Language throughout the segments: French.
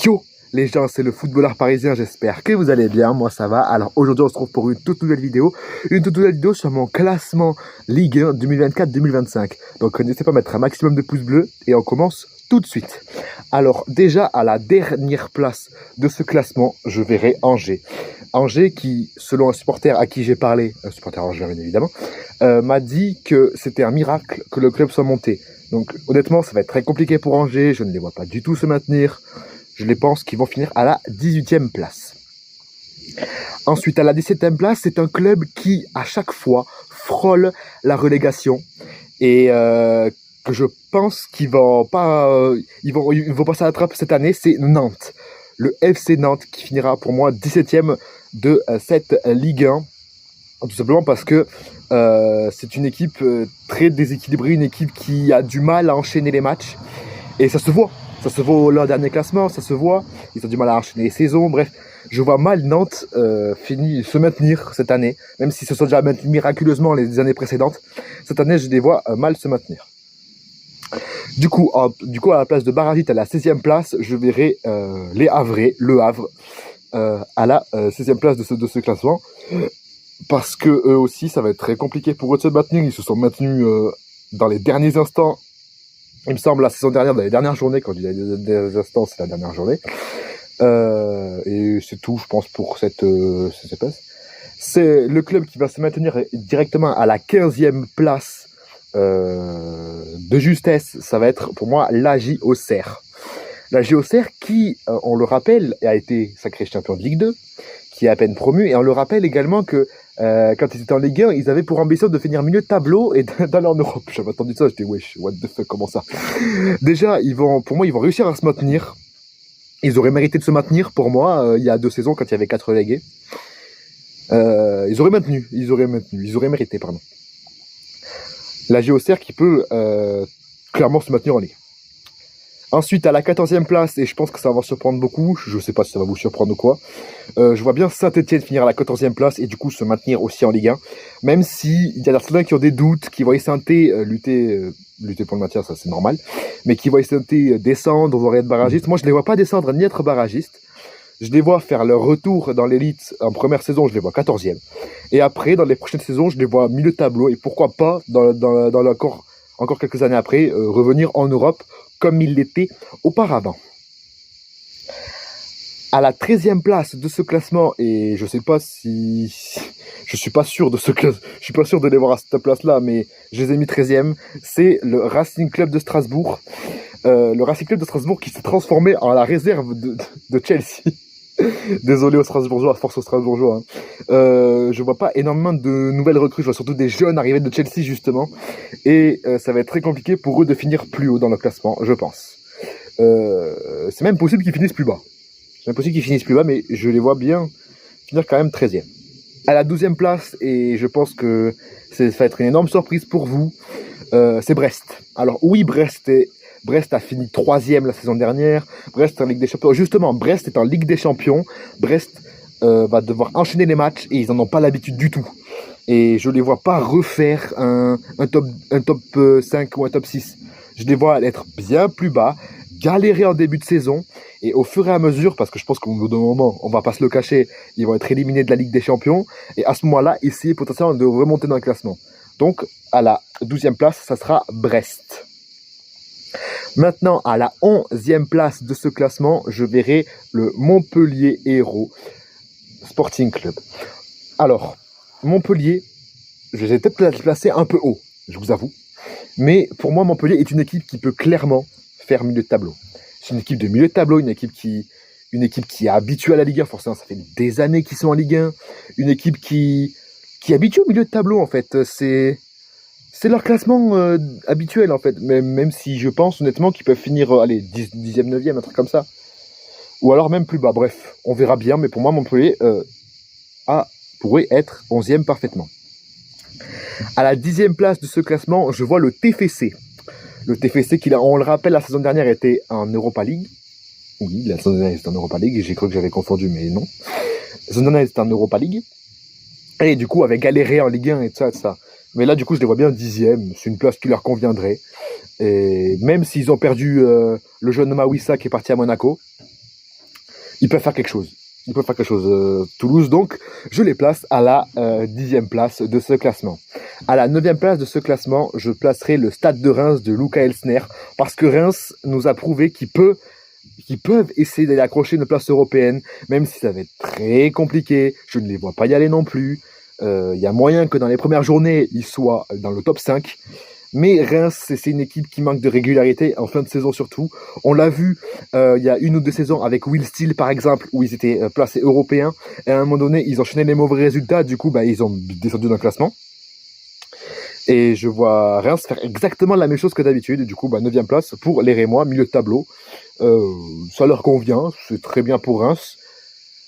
Yo les gens, c'est le footballeur parisien, j'espère que vous allez bien, moi ça va. Alors aujourd'hui on se retrouve pour une toute nouvelle vidéo sur mon classement Ligue 1 2024-2025. Donc n'hésitez pas à mettre un maximum de pouces bleus et on commence tout de suite. Alors déjà à la dernière place de ce classement, je verrai Angers. Angers qui, selon un supporter à qui j'ai parlé, un supporter angevin bien évidemment, m'a dit que c'était un miracle que le club soit monté. Donc honnêtement ça va être très compliqué pour Angers, je ne les vois pas du tout se maintenir. Je les pense qu'ils vont finir à la 18e place. Ensuite, à la 17e place, c'est un club qui, à chaque fois, frôle la relégation. Et que je pense qu'ils vont pas, ils vont passer à la trappe cette année, c'est Nantes. Le FC Nantes qui finira pour moi 17e de cette Ligue 1. Tout simplement parce que c'est une équipe très déséquilibrée, une équipe qui a du mal à enchaîner les matchs. Et ça se voit. Ça se voit au leur dernier classement, ça se voit. Ils ont du mal à enchaîner les saisons. Bref, je vois mal Nantes se maintenir cette année. Même s'ils se sont déjà maintenus miraculeusement les années précédentes. Cette année, je les vois mal se maintenir. Du coup, à la place de Barragite à la 16e place, je verrai les Havrais, le Havre, à la 16e place de ce classement. Parce que eux aussi, ça va être très compliqué pour eux de se maintenir. Ils se sont maintenus dans les derniers instants. Il me semble la saison dernière, dans les dernières journées, quand il y a des instants, c'est la dernière journée. Et c'est tout, je pense, pour cette place. C'est le club qui va se maintenir directement à la 15e place de justesse. Ça va être, pour moi, l'AJ Auxerre. L'AJ Auxerre qui, on le rappelle, a été sacré champion de Ligue 2, qui est à peine promu. Et on le rappelle également que quand ils étaient en Ligue 1, ils avaient pour ambition de finir milieu de tableau et d'aller en Europe. J'avais entendu ça, j'étais wesh, what the fuck, comment ça? Déjà, pour moi, ils vont réussir à se maintenir. Ils auraient mérité de se maintenir, pour moi, il y a 2 saisons, quand il y avait 4 relégués. Ils auraient mérité, pardon. La Auxerre qui peut clairement se maintenir en Ligue. Ensuite, à la 14e place, et je pense que ça va surprendre beaucoup, je ne sais pas si ça va vous surprendre ou quoi, je vois bien Saint-Etienne finir à la 14e place et du coup se maintenir aussi en Ligue 1. Même s'il y a certains qui ont des doutes, qui voient Saint-Etienne lutter pour le maintien, ça c'est normal, mais qui voient Saint-Etienne descendre, voire être barragiste. Moi, je ne les vois pas descendre ni être barragistes. Je les vois faire leur retour dans l'élite en première saison, je les vois 14e. Et après, dans les prochaines saisons, je les vois milieu de tableau et pourquoi pas, encore quelques années après, revenir en Europe comme il l'était auparavant. À la 13e place de ce classement, et je sais pas si... Je suis pas sûr de ce classement, je suis pas sûr de les voir à cette place-là, mais je les ai mis 13e, c'est le Racing Club de Strasbourg. Le Racing Club de Strasbourg qui s'est transformé en la réserve de Chelsea. Désolé aux Strasbourgeois, force aux Strasbourgeois. Hein. Je vois pas énormément de nouvelles recrues, je vois surtout des jeunes arrivés de Chelsea justement. Et ça va être très compliqué pour eux de finir plus haut dans le classement, je pense. C'est même possible qu'ils finissent plus bas. Mais je les vois bien finir quand même 13e. À la 12e place, et je pense que ça va être une énorme surprise pour vous, c'est Brest. Alors oui, Brest a fini 3e la saison dernière. Brest est en Ligue des Champions. Justement, Brest est en Ligue des Champions. Brest va devoir enchaîner les matchs et ils n'en ont pas l'habitude du tout. Et je ne les vois pas refaire un top 5 ou un top 6. Je les vois être bien plus bas, galérer en début de saison. Et au fur et à mesure, parce que je pense qu'au bout d'un moment, on va pas se le cacher, ils vont être éliminés de la Ligue des Champions. Et à ce moment-là, essayer potentiellement de remonter dans le classement. Donc, à la 12e place, ça sera Brest. Maintenant, à la 11e place de ce classement, je verrai le Montpellier Hérault Sporting Club. Alors, Montpellier, je les ai peut-être placés un peu haut, je vous avoue. Mais pour moi, Montpellier est une équipe qui peut clairement faire milieu de tableau. C'est une équipe de milieu de tableau, une équipe qui est habituée à la Ligue 1. Forcément, ça fait des années qu'ils sont en Ligue 1. Une équipe qui est habituée au milieu de tableau, en fait. C'est leur classement habituel, en fait. Même si je pense, honnêtement, qu'ils peuvent finir, 10e, 9e, un truc comme ça. Ou alors même plus bas. Bref, on verra bien. Mais pour moi, Montpellier pourrait être 11e parfaitement. À la 10e place de ce classement, je vois le TFC. Le TFC, on le rappelle, la saison dernière était en Europa League. Oui, la saison dernière était en Europa League. J'ai cru que j'avais confondu, mais non. La saison dernière était en Europa League. Et du coup, avait galéré en Ligue 1 et tout ça. Mais là, du coup, je les vois bien 10e. C'est une place qui leur conviendrait. Et même s'ils ont perdu le jeune Mawissa qui est parti à Monaco, Ils peuvent faire quelque chose. Ils peuvent faire quelque chose, Toulouse. Donc, je les place à la 10e place de ce classement. À la 9e place de ce classement, je placerai le Stade de Reims de Luca Elsner. Parce que Reims nous a prouvé qu'ils peuvent essayer d'aller accrocher une place européenne. Même si ça va être très compliqué. Je ne les vois pas y aller non plus. Il y a moyen que dans les premières journées, ils soient dans le top 5. Mais Reims, c'est une équipe qui manque de régularité, en fin de saison surtout. On l'a vu il y a 1 ou 2 saisons avec Will Steele, par exemple, où ils étaient placés européens. Et à un moment donné, ils enchaînaient les mauvais résultats. Du coup, ils ont descendu dans le classement. Et je vois Reims faire exactement la même chose que d'habitude. Du coup, 9e place pour les Rémois, milieu de tableau. Ça leur convient, c'est très bien pour Reims.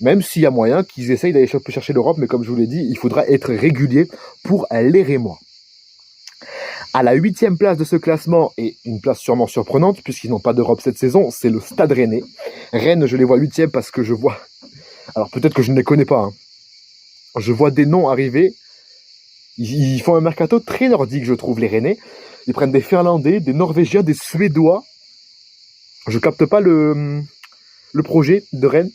Même s'il y a moyen qu'ils essayent d'aller chercher l'Europe. Mais comme je vous l'ai dit, il faudra être régulier pour les Rémois. À la 8e place de ce classement, et une place sûrement surprenante, puisqu'ils n'ont pas d'Europe cette saison, c'est le Stade Rennais. Rennes, je les vois 8e parce que je vois... Alors peut-être que je ne les connais pas. Je vois des noms arriver. Ils font un mercato très nordique, je trouve, les Rennais. Ils prennent des Finlandais, des Norvégiens, des Suédois. Je capte pas le projet de Rennes.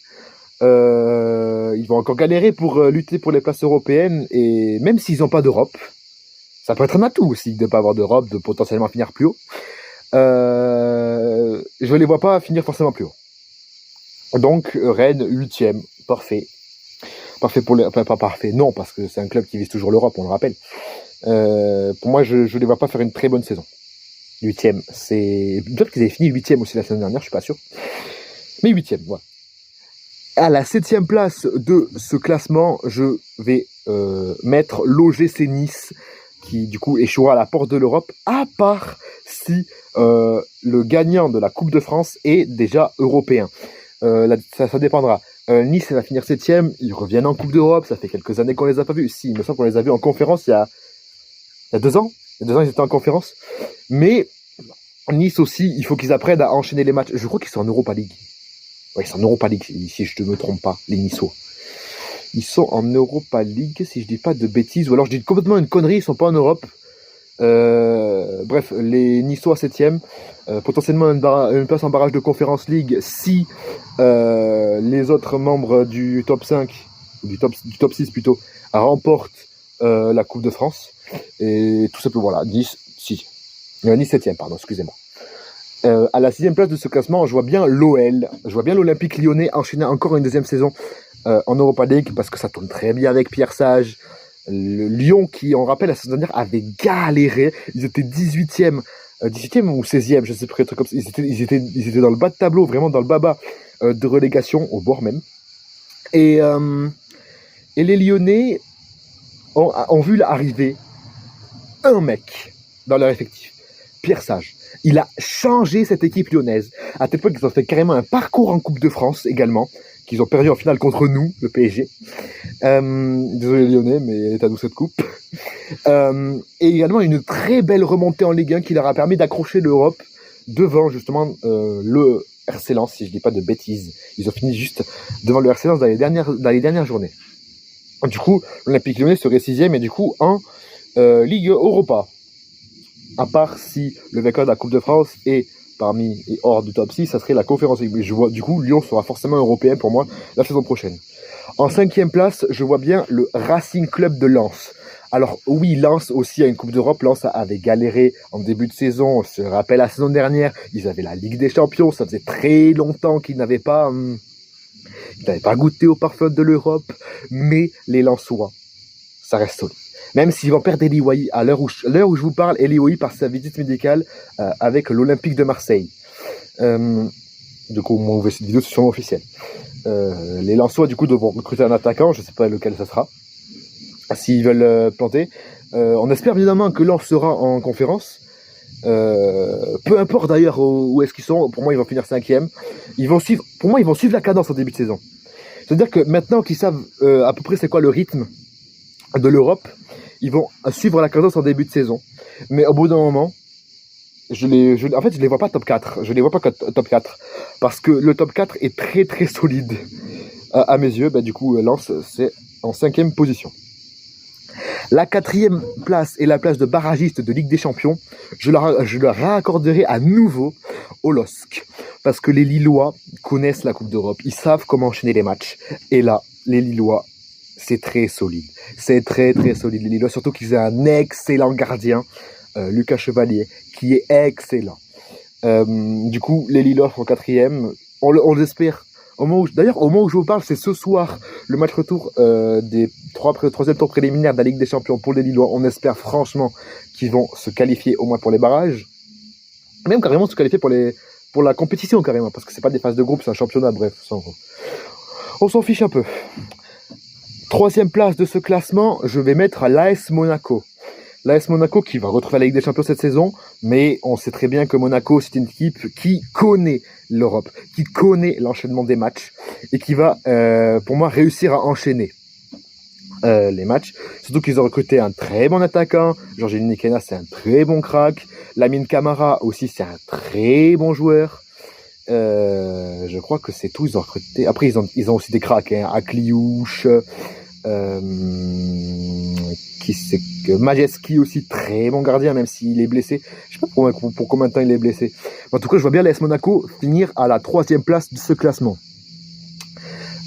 Ils vont encore galérer pour lutter pour les places européennes. Et même s'ils n'ont pas d'Europe... Ça peut être un atout aussi de ne pas avoir d'Europe, de potentiellement finir plus haut. Je ne les vois pas finir forcément plus haut. Donc, Rennes, 8e, parfait. Parfait pour les... Enfin, pas parfait, non, parce que c'est un club qui vise toujours l'Europe, on le rappelle. Pour moi, je ne les vois pas faire une très bonne saison. 8e, c'est... Peut-être qu'ils avaient fini 8e aussi la saison dernière, je suis pas sûr. Mais 8e, voilà. À la 7e place de ce classement, je vais mettre l'OGC Nice, qui du coup échouera à la porte de l'Europe, à part si le gagnant de la Coupe de France est déjà européen. Ça dépendra. Nice va finir 7e, ils reviennent en Coupe d'Europe, ça fait quelques années qu'on les a pas vus. Si, il me semble qu'on les a vus en conférence il y a 2 ans. Il y a 2 ans, ils étaient en conférence. Mais Nice aussi, il faut qu'ils apprennent à enchaîner les matchs. Je crois qu'ils sont en Europa League. Oui, ils sont en Europa League, si je ne me trompe pas, les Niçois. Ils sont en Europa League, si je dis pas de bêtises, ou alors je dis complètement une connerie, ils sont pas en Europe. Bref, les Niçois 7e, potentiellement une place en barrage de Conference League si les autres membres du top 5, du top 6 plutôt, remportent la Coupe de France. Et tout simplement, voilà, Nice 7e, pardon, excusez-moi. À la 6e place de ce classement, je vois bien l'OL, je vois bien l'Olympique Lyonnais enchaîner encore une 2e saison en Europa League, parce que ça tourne très bien avec Pierre Sage. Le Lyon, qui, on rappelle, la saison dernière, avait galéré. Ils étaient 18e ou 16e, je ne sais plus, comme ça. Ils étaient dans le bas de tableau, vraiment dans le bas de relégation, au bord même. Et les Lyonnais ont vu arriver un mec dans leur effectif, Pierre Sage. Il a changé cette équipe lyonnaise. À tel point qu'ils ont fait carrément un parcours en Coupe de France également, qu'ils ont perdu en finale contre nous, le PSG. Désolé Lyonnais, mais c'est à nous cette coupe. Et également une très belle remontée en Ligue 1 qui leur a permis d'accrocher l'Europe devant justement le RC Lens, si je ne dis pas de bêtises. Ils ont fini juste devant le RC Lens dans les dernières journées. Du coup, l'Olympique Lyonnais serait 6e et du coup en Ligue Europa. À part si le vainqueur de la Coupe de France est parmi et hors du top 6, ça serait la Conférence League. Mais je vois, du coup, Lyon sera forcément européen pour moi la saison prochaine. En 5e place, je vois bien le Racing Club de Lens. Alors oui, Lens aussi a une Coupe d'Europe. Lens avait galéré en début de saison. On se rappelle la saison dernière, ils avaient la Ligue des Champions. Ça faisait très longtemps qu'ils n'avaient pas goûté au parfum de l'Europe. Mais les Lensois, ça reste solide. Même s'ils vont perdre Eli Wahi, à l'heure où je vous parle, Eli Wahi part sa visite médicale avec l'Olympique de Marseille. Du coup, moi, cette vidéo, c'est sûrement officiel. Les Lensois, du coup, devront recruter un attaquant, je ne sais pas lequel ça sera, s'ils veulent planter. On espère évidemment que Lens sera en conférence. Peu importe d'ailleurs où est-ce qu'ils sont, pour moi, ils vont finir 5e. Pour moi, ils vont suivre la cadence en début de saison. C'est-à-dire que maintenant qu'ils savent à peu près c'est quoi le rythme de l'Europe, ils vont suivre la cadence en début de saison. Mais au bout d'un moment, je les vois pas top 4. Je les vois pas top 4. Parce que le top 4 est très très solide. À mes yeux, du coup, Lens, c'est en 5e position. La 4e place est la place de barragiste de Ligue des Champions. Je la raccorderai à nouveau au LOSC. parce que les Lillois connaissent la Coupe d'Europe, ils savent comment enchaîner les matchs. Et là, les Lillois, c'est très solide. C'est très très solide les Lillois, surtout qu'ils ont un excellent gardien, Lucas Chevalier, qui est excellent. Du coup, les Lillois sont 4e. On l'espère. D'ailleurs, au moment où je vous parle, c'est ce soir le match retour des troisième tour préliminaire de la Ligue des Champions pour les Lillois. On espère franchement qu'ils vont se qualifier au moins pour les barrages. Même carrément se qualifier pour la compétition carrément, parce que c'est pas des phases de groupe, c'est un championnat, bref. On s'en fiche un peu. 3e place de ce classement, je vais mettre l'AS Monaco. L'AS Monaco qui va retrouver la Ligue des Champions cette saison, mais on sait très bien que Monaco, c'est une équipe qui connaît l'Europe, qui connaît l'enchaînement des matchs, et qui va, pour moi, réussir à enchaîner les matchs. Surtout qu'ils ont recruté un très bon attaquant. Georges Nikena, c'est un très bon crack. Lamine Camara aussi, c'est un très bon joueur. Je crois que c'est tout. Ils ont recruté. Après, ils ont aussi des cracks, hein. Akliouche, qui c'est que Majeski aussi, très bon gardien, même s'il est blessé. Je sais pas pour combien de temps il est blessé. En tout cas, je vois bien l'AS Monaco finir à la 3e place de ce classement.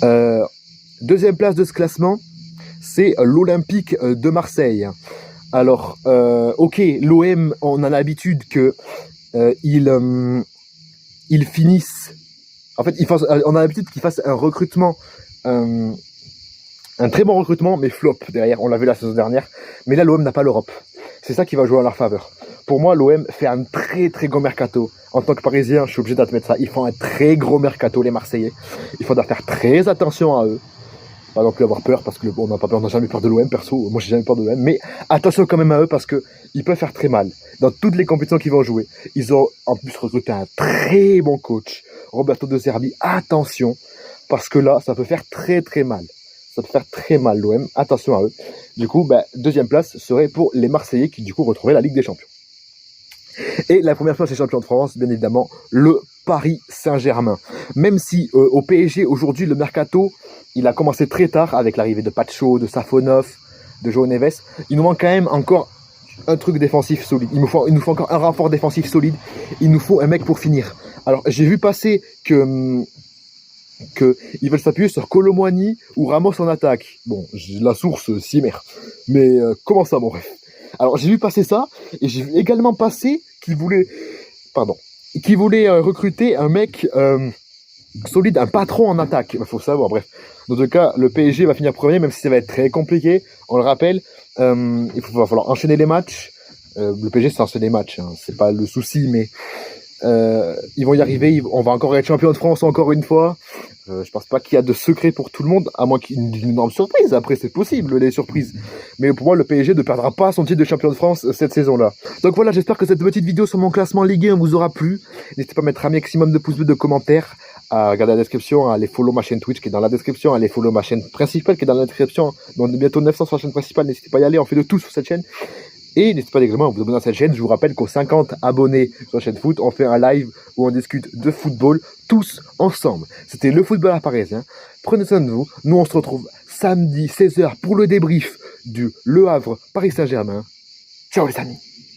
2e place de ce classement, c'est l'Olympique de Marseille. Alors, ok, l'OM, on a l'habitude que ils finissent. En fait, on a l'habitude qu'ils fassent un recrutement, un très bon recrutement, mais flop derrière. On l'a vu la saison dernière. Mais là, l'OM n'a pas l'Europe. C'est ça qui va jouer en leur faveur. Pour moi, l'OM fait un très très gros mercato. En tant que Parisien, je suis obligé d'admettre ça. Ils font un très gros mercato, les Marseillais. Il faudra faire très attention à eux. Pas non plus avoir peur, parce que on n'a pas peur, on n'a jamais peur de l'OM, perso. Moi, j'ai jamais peur de l'OM. Mais attention quand même à eux, parce que ils peuvent faire très mal. Dans toutes les compétitions qu'ils vont jouer. Ils ont en plus recruté un très bon coach, Roberto De Zerbi. Attention, parce que là, ça peut faire très très mal. Ça peut faire très mal l'OM, attention à eux. Du coup, 2e place serait pour les Marseillais qui du coup retrouveraient la Ligue des Champions. Et la première place des champions de France, bien évidemment, le Paris Saint-Germain. Même si au PSG, aujourd'hui, le mercato, il a commencé très tard avec l'arrivée de Pacho, de Safonov, de João Neves. Il nous manque quand même encore un truc défensif solide. Il nous faut encore un renfort défensif solide. Il nous faut un mec pour finir. Alors, j'ai vu passer que ils veulent s'appuyer sur Kolo Muani ou Ramos en attaque. Bon, la source, Simer. Mais comment ça, bon bref. Alors, j'ai vu passer ça, et j'ai vu également passer qu'ils voulaient recruter un mec solide, un patron en attaque. Il faut savoir, bref. Dans tout cas, le PSG va finir premier, même si ça va être très compliqué. On le rappelle, il va falloir enchaîner les matchs. Le PSG, c'est enchaîner les matchs, hein. C'est pas le souci, mais ils vont y arriver. On va encore être champion de France encore une fois. Je pense pas qu'il y a de secret pour tout le monde, à moins qu'il y ait une énorme surprise. Après, c'est possible, les surprises. Mais pour moi, le PSG ne perdra pas son titre de champion de France cette saison-là. Donc voilà, j'espère que cette petite vidéo sur mon classement Ligue 1 vous aura plu. N'hésitez pas à mettre un maximum de pouces bleus, de commentaires, à regarder la description, à aller follow ma chaîne Twitch qui est dans la description, à aller follow ma chaîne principale qui est dans la description. On est bientôt 900 sur la chaîne principale, n'hésitez pas à y aller, on fait de tout sur cette chaîne. Et n'hésitez pas également à vous abonner à cette chaîne. Je vous rappelle qu'aux 50 abonnés sur la chaîne foot, on fait un live où on discute de football tous ensemble. C'était le footballeur parisien. Prenez soin de vous. Nous, on se retrouve samedi 16h pour le débrief du Le Havre Paris Saint-Germain. Ciao les amis.